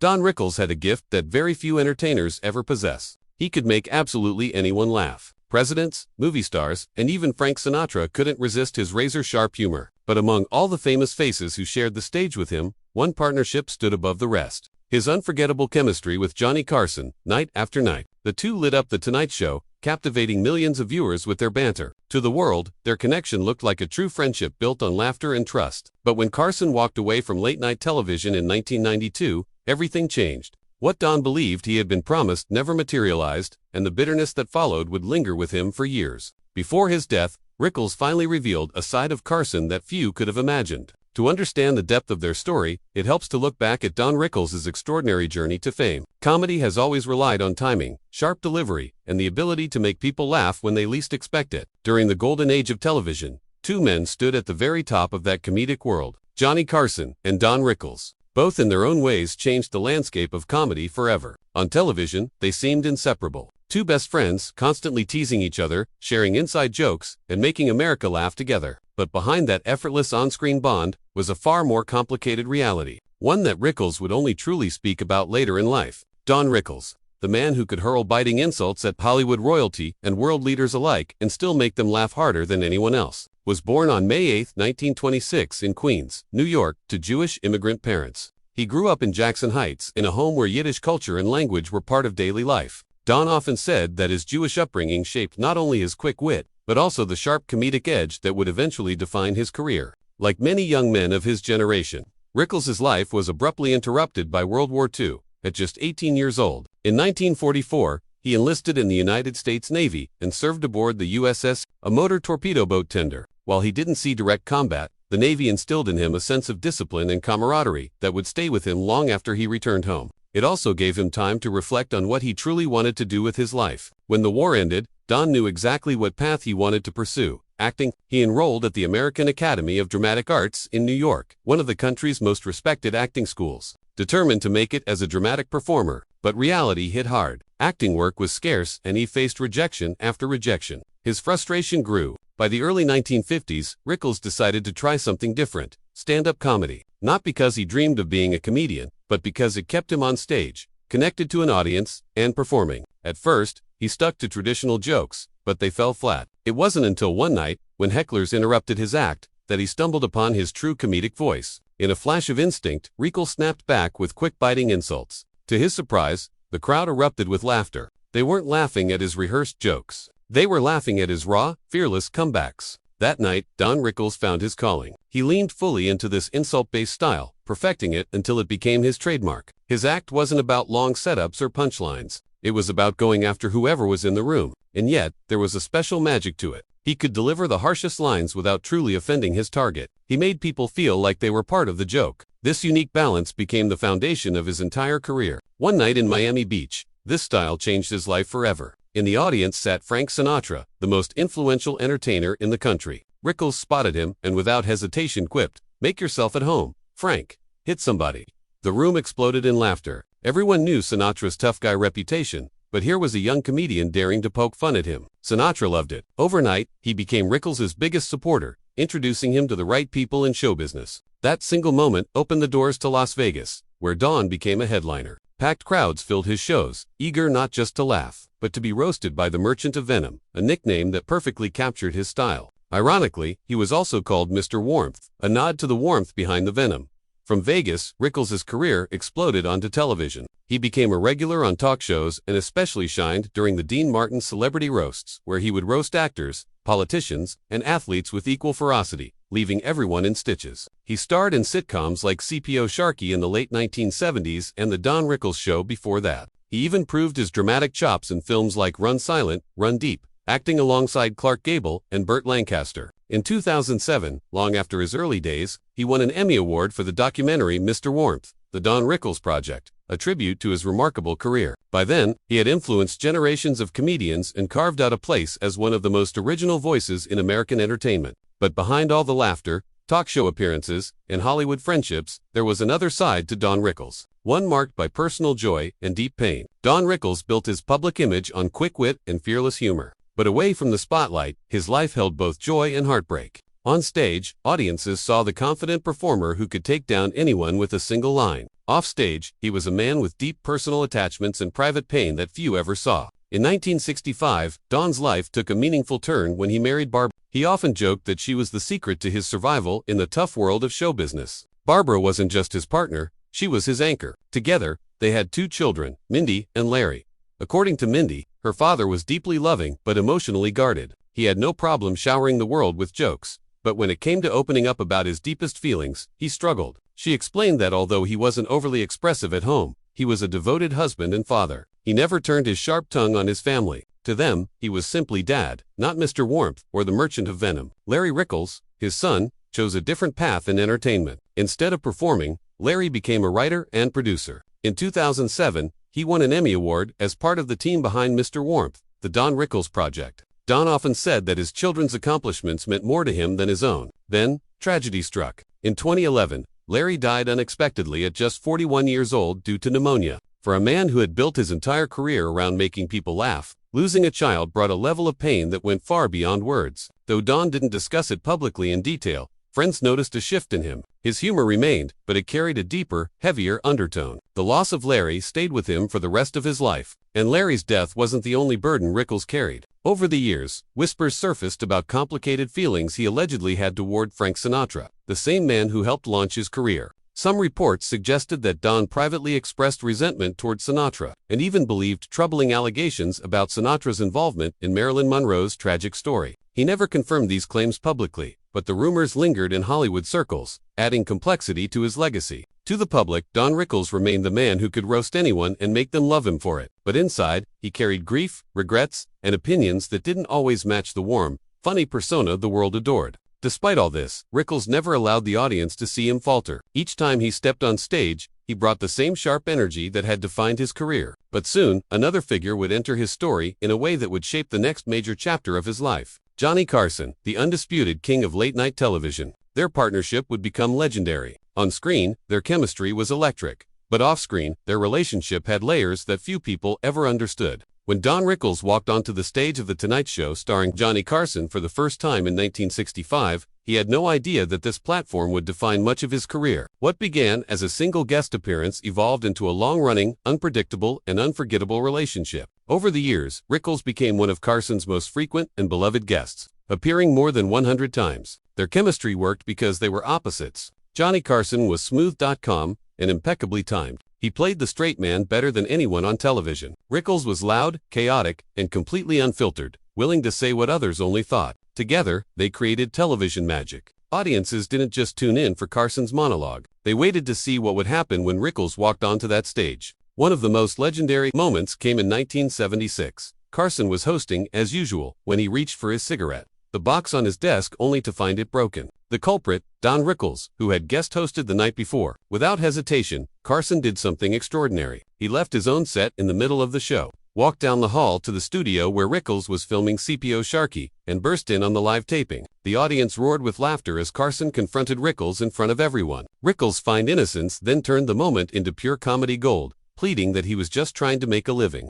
Don Rickles had a gift that very few entertainers ever possess. He could make absolutely anyone laugh. Presidents, movie stars, and even Frank Sinatra couldn't resist his razor-sharp humor. But among all the famous faces who shared the stage with him, one partnership stood above the rest. His unforgettable chemistry with Johnny Carson, night after night. The two lit up The Tonight Show, captivating millions of viewers with their banter. To the world, their connection looked like a true friendship built on laughter and trust. But when Carson walked away from late-night television in 1992, everything changed. What Don believed he had been promised never materialized, and the bitterness that followed would linger with him for years. Before his death, Rickles finally revealed a side of Carson that few could have imagined. To understand the depth of their story, it helps to look back at Don Rickles' extraordinary journey to fame. Comedy has always relied on timing, sharp delivery, and the ability to make people laugh when they least expect it. During the golden age of television, two men stood at the very top of that comedic world, Johnny Carson and Don Rickles. Both in their own ways changed the landscape of comedy forever. On television, they seemed inseparable. Two best friends, constantly teasing each other, sharing inside jokes, and making America laugh together. But behind that effortless on-screen bond was a far more complicated reality. One that Rickles would only truly speak about later in life. Don Rickles, the man who could hurl biting insults at Hollywood royalty and world leaders alike and still make them laugh harder than anyone else, was born on May 8, 1926 in Queens, New York, to Jewish immigrant parents. He grew up in Jackson Heights in a home where Yiddish culture and language were part of daily life. Don often said that his Jewish upbringing shaped not only his quick wit, but also the sharp comedic edge that would eventually define his career. Like many young men of his generation, Rickles' life was abruptly interrupted by World War II. At just 18 years old, in 1944, he enlisted in the United States Navy and served aboard the USS, a motor torpedo boat tender. While he didn't see direct combat, the Navy instilled in him a sense of discipline and camaraderie that would stay with him long after he returned home. It also gave him time to reflect on what he truly wanted to do with his life. When the war ended, Don knew exactly what path he wanted to pursue. Acting. He enrolled at the American Academy of Dramatic Arts in New York, one of the country's most respected acting schools. Determined to make it as a dramatic performer, but reality hit hard. Acting work was scarce and he faced rejection after rejection. His frustration grew. By the early 1950s, Rickles decided to try something different, stand-up comedy. Not because he dreamed of being a comedian, but because it kept him on stage, connected to an audience, and performing. At first, he stuck to traditional jokes, but they fell flat. It wasn't until one night, when hecklers interrupted his act, that he stumbled upon his true comedic voice. In a flash of instinct, Rickles snapped back with quick biting insults. To his surprise, the crowd erupted with laughter. They weren't laughing at his rehearsed jokes. They were laughing at his raw, fearless comebacks. That night, Don Rickles found his calling. He leaned fully into this insult-based style, perfecting it until it became his trademark. His act wasn't about long setups or punchlines. It was about going after whoever was in the room. And yet, there was a special magic to it. He could deliver the harshest lines without truly offending his target. He made people feel like they were part of the joke. This unique balance became the foundation of his entire career. One night in Miami Beach, this style changed his life forever. In the audience sat Frank Sinatra, the most influential entertainer in the country. Rickles spotted him and without hesitation quipped, "Make yourself at home, Frank. Hit somebody." The room exploded in laughter. Everyone knew Sinatra's tough guy reputation, but here was a young comedian daring to poke fun at him. Sinatra loved it. Overnight, he became Rickles' biggest supporter, introducing him to the right people in show business. That single moment opened the doors to Las Vegas, where Don became a headliner. Packed crowds filled his shows, eager not just to laugh, but to be roasted by the Merchant of Venom, a nickname that perfectly captured his style. Ironically, he was also called Mr. Warmth, a nod to the warmth behind the venom. From Vegas, Rickles' career exploded onto television. He became a regular on talk shows and especially shined during the Dean Martin Celebrity Roasts, where he would roast actors, politicians, and athletes with equal ferocity, leaving everyone in stitches. He starred in sitcoms like CPO Sharkey in the late 1970s and The Don Rickles Show before that. He even proved his dramatic chops in films like Run Silent, Run Deep, acting alongside Clark Gable and Burt Lancaster. In 2007, long after his early days, he won an Emmy Award for the documentary Mr. Warmth, The Don Rickles Project, a tribute to his remarkable career. By then, he had influenced generations of comedians and carved out a place as one of the most original voices in American entertainment. But behind all the laughter, talk show appearances, and Hollywood friendships, there was another side to Don Rickles, one marked by personal joy and deep pain. Don Rickles built his public image on quick wit and fearless humor. But away from the spotlight, his life held both joy and heartbreak. On stage, audiences saw the confident performer who could take down anyone with a single line. Off-stage, he was a man with deep personal attachments and private pain that few ever saw. In 1965, Don's life took a meaningful turn when he married Barbara. He often joked that she was the secret to his survival in the tough world of show business. Barbara wasn't just his partner, she was his anchor. Together, they had 2 children, Mindy and Larry. According to Mindy, her father was deeply loving but emotionally guarded. He had no problem showering the world with jokes, but when it came to opening up about his deepest feelings, he struggled. She explained that although he wasn't overly expressive at home, he was a devoted husband and father. He never turned his sharp tongue on his family. To them, he was simply Dad, not Mr. Warmth or the Merchant of Venom. Larry Rickles, his son, chose a different path in entertainment. Instead of performing, Larry became a writer and producer. In 2007, he won an Emmy Award as part of the team behind Mr. Warmth, the Don Rickles project. Don often said that his children's accomplishments meant more to him than his own. Then, tragedy struck. In 2011, Larry died unexpectedly at just 41 years old due to pneumonia. For a man who had built his entire career around making people laugh, losing a child brought a level of pain that went far beyond words. Though Don didn't discuss it publicly in detail, friends noticed a shift in him. His humor remained, but it carried a deeper, heavier undertone. The loss of Larry stayed with him for the rest of his life. And Larry's death wasn't the only burden Rickles carried. Over the years, whispers surfaced about complicated feelings he allegedly had toward Frank Sinatra, the same man who helped launch his career. Some reports suggested that Don privately expressed resentment toward Sinatra, and even believed troubling allegations about Sinatra's involvement in Marilyn Monroe's tragic story. He never confirmed these claims publicly, but the rumors lingered in Hollywood circles, adding complexity to his legacy. To the public, Don Rickles remained the man who could roast anyone and make them love him for it. But inside, he carried grief, regrets, and opinions that didn't always match the warm, funny persona the world adored. Despite all this, Rickles never allowed the audience to see him falter. Each time he stepped on stage, he brought the same sharp energy that had defined his career. But soon, another figure would enter his story in a way that would shape the next major chapter of his life. Johnny Carson, the undisputed king of late-night television. Their partnership would become legendary. On screen, their chemistry was electric. But off-screen, their relationship had layers that few people ever understood. When Don Rickles walked onto the stage of The Tonight Show starring Johnny Carson for the first time in 1965, he had no idea that this platform would define much of his career. What began as a single guest appearance evolved into a long-running, unpredictable, and unforgettable relationship. Over the years, Rickles became one of Carson's most frequent and beloved guests, appearing more than 100 times. Their chemistry worked because they were opposites. Johnny Carson was smooth.com and impeccably timed. He played the straight man better than anyone on television. Rickles was loud, chaotic, and completely unfiltered, willing to say what others only thought. Together, they created television magic. Audiences didn't just tune in for Carson's monologue. They waited to see what would happen when Rickles walked onto that stage. One of the most legendary moments came in 1976. Carson was hosting, as usual, when he reached for his cigarette. The box on his desk only to find it broken. The culprit, Don Rickles, who had guest hosted the night before. Without hesitation, Carson did something extraordinary. He left his own set in the middle of the show, walked down the hall to the studio where Rickles was filming CPO Sharkey, and burst in on the live taping. The audience roared with laughter as Carson confronted Rickles in front of everyone. Rickles' feigned innocence then turned the moment into pure comedy gold, pleading that he was just trying to make a living.